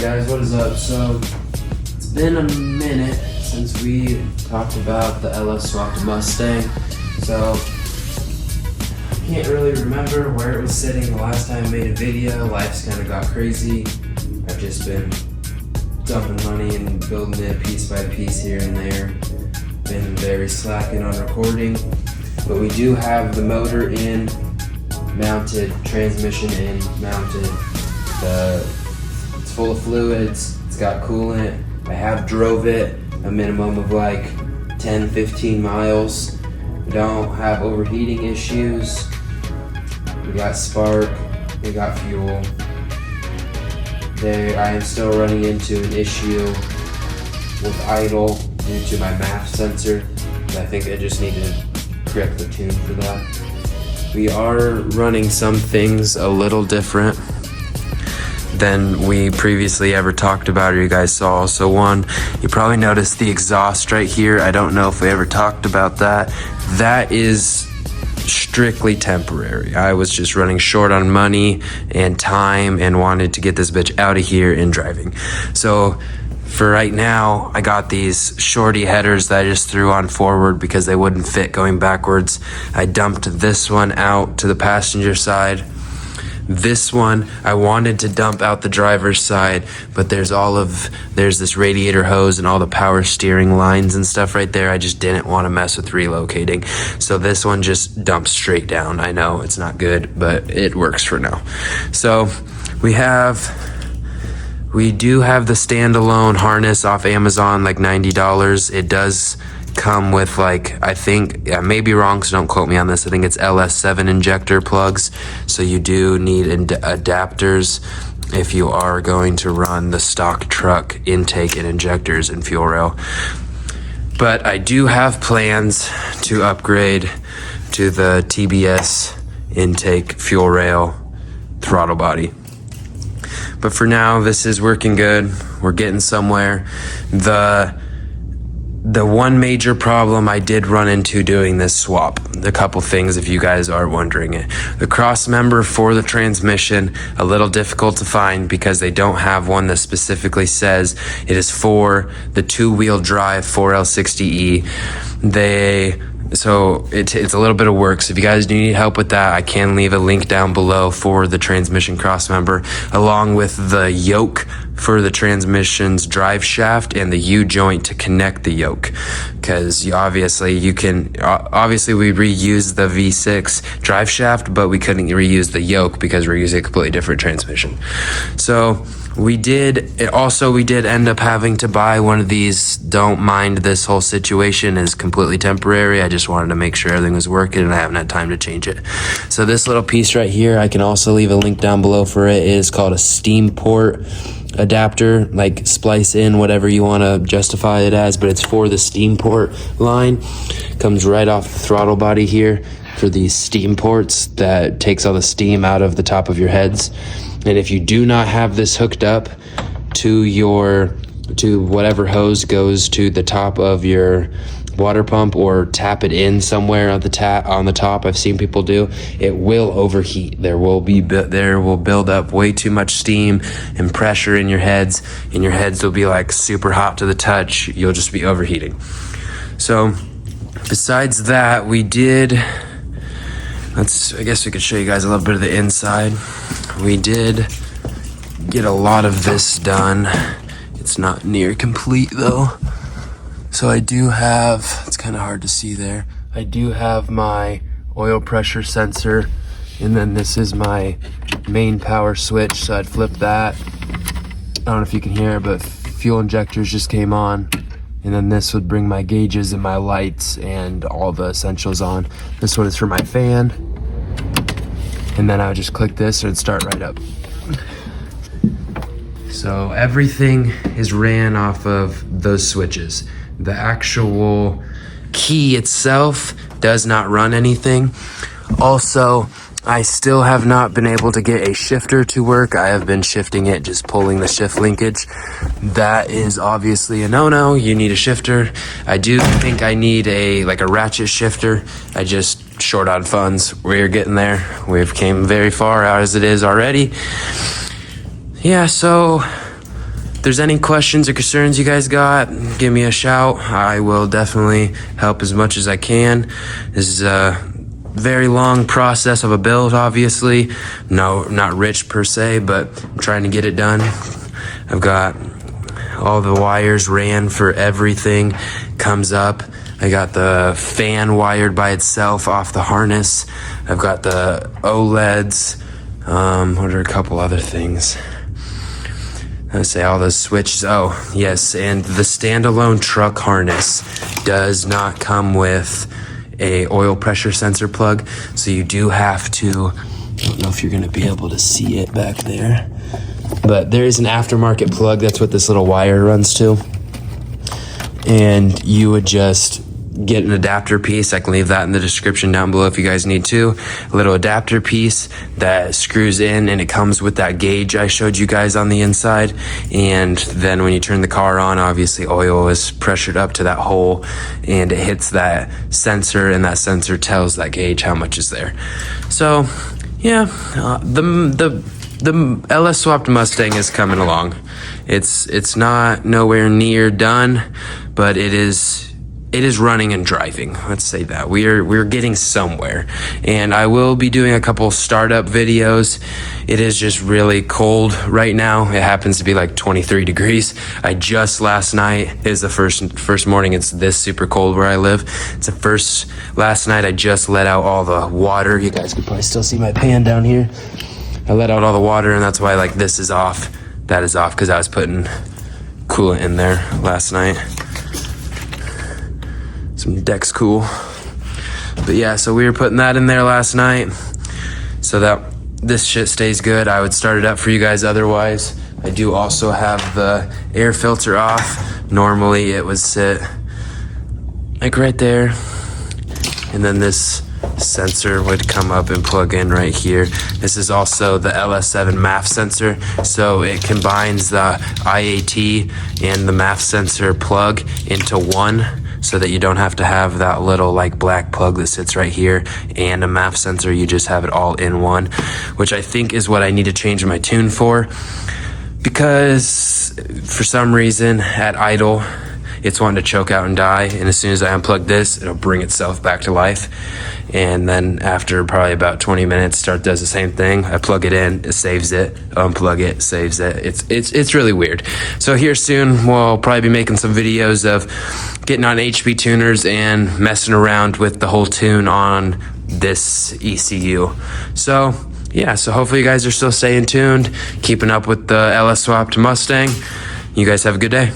guys, what is up? So, it's been a minute since we talked about the LS swapped Mustang. So, I can't really remember where it was sitting the last time I made a video. Life's kind of got crazy. I've just been dumping money and building it piece by piece here and there. Been very slacking on recording. But we do have the motor in, mounted, transmission in, mounted. It's full of fluids, it's got coolant. I have drove it a minimum of like 10-15 miles. We don't have overheating issues. We got spark, we got fuel. I am still running into an issue with idle due to my MAF sensor. I think I just need to correct the tune for that. We are running some things a little different than we previously ever talked about or you guys saw. So one, you probably noticed the exhaust right here. I don't know if we ever talked about that. That is strictly temporary. I was just running short on money and time and wanted to get this bitch out of here and driving. So for right now, I got these shorty headers that I just threw on forward because they wouldn't fit going backwards. I dumped this one out to the passenger side. This one, I wanted to dump out the driver's side, but there's this radiator hose and all the power steering lines and stuff right there. I just didn't want to mess with relocating. So this one just dumps straight down. I know it's not good, but it works for now. So we do have the standalone harness off Amazon, like $90. It does come with like, I think, I may be wrong, so don't quote me on this. I think it's LS7 injector plugs. So you do need adapters if you are going to run the stock truck intake and injectors and fuel rail. But I do have plans to upgrade to the TBS intake, fuel rail, throttle body. But for now, this is working good. We're getting somewhere. The one major problem I did run into doing this swap, a couple things if you guys are wondering it. The cross member for the transmission, a little difficult to find because they don't have one that specifically says it is for the two-wheel drive 4L60E. So it's a little bit of work. So if you guys do need help with that, I can leave a link down below for the transmission cross member, along with the yoke for the transmission's drive shaft and the U-joint to connect the yoke. Because obviously we reused the V6 drive shaft, but we couldn't reuse the yoke because we're using a completely different transmission. So we did end up having to buy one of these. Don't mind, this whole situation is completely temporary. I just wanted to make sure everything was working and I haven't had time to change it. So this little piece right here, I can also leave a link down below for it. It is called a steam port adapter, like splice in whatever you want to justify it as, but it's for the steam port line. Comes right off the throttle body here for these steam ports that takes all the steam out of the top of your heads. And if you do not have this hooked up to whatever hose goes to the top of your water pump, or tap it in somewhere on the top, I've seen people do, it will overheat. There will build up way too much steam and pressure in your heads, and your heads will be like super hot to the touch. You'll just be overheating. So besides that, I guess we could show you guys a little bit of the inside. We did get a lot of this done. It's not near complete though. So I do have, it's kind of hard to see there, I do have my oil pressure sensor, and then this is my main power switch, so I'd flip that. I don't know if you can hear, but fuel injectors just came on. And then this would bring my gauges and my lights and all the essentials on. This one is for my fan. And then I would just click this and it'd start right up. So everything is ran off of those switches. The actual key itself does not run anything. Also, I still have not been able to get a shifter to work. I have been shifting it, just pulling the shift linkage. That is obviously a no-no. You need a shifter. I do think I need a ratchet shifter. I just short on funds. We're getting there. We've came very far out as it is already. Yeah, so if there's any questions or concerns you guys got, give me a shout. I will definitely help as much as I can. This is a very long process of a build, obviously. No, not rich per se, but I'm trying to get it done. I've got all the wires ran for everything. Comes up. I got the fan wired by itself off the harness. I've got the OLEDs. What are a couple other things? Let's say all those switches. Oh, yes, and the standalone truck harness does not come with a oil pressure sensor plug, so you do have to, I don't know if you're going to be able to see it back there, but there is an aftermarket plug. That's what this little wire runs to, and you would just get an adapter piece. I can leave that in the description down below if you guys need to. A little adapter piece that screws in, and it comes with that gauge I showed you guys on the inside. And then when you turn the car on, obviously oil is pressured up to that hole and it hits that sensor, and that sensor tells that gauge how much is there. So yeah, the LS swapped Mustang is coming along. It's not nowhere near done, but it is running and driving. Let's say that we're getting somewhere, and I will be doing a couple startup videos. It is just really cold right now. It happens to be like 23 degrees. I just last night is the first morning it's this super cold where I live. It's the first last night I just let out all the water. You guys could probably still see my pan down here. I let out all the water, and that's why like this is off, that is off, because I was putting coolant in there last night. Some Dex Cool. But yeah, so we were putting that in there last night so that this shit stays good. I would start it up for you guys otherwise. I do also have the air filter off. Normally it would sit like right there, and then this sensor would come up and plug in right here. This is also the LS7 MAF sensor, so it combines the IAT and the MAF sensor plug into one, so that you don't have to have that little like black plug that sits right here and a MAF sensor. You just have it all in one, which I think is what I need to change my tune for, because for some reason at idle it's wanting to choke out and die, and as soon as I unplug this, it'll bring itself back to life. And then after probably about 20 minutes, start does the same thing. I plug it in, it saves it, unplug it, saves it. It's really weird. So here soon, we'll probably be making some videos of getting on HP tuners and messing around with the whole tune on this ECU. So yeah, so hopefully you guys are still staying tuned, keeping up with the LS swapped Mustang. You guys have a good day.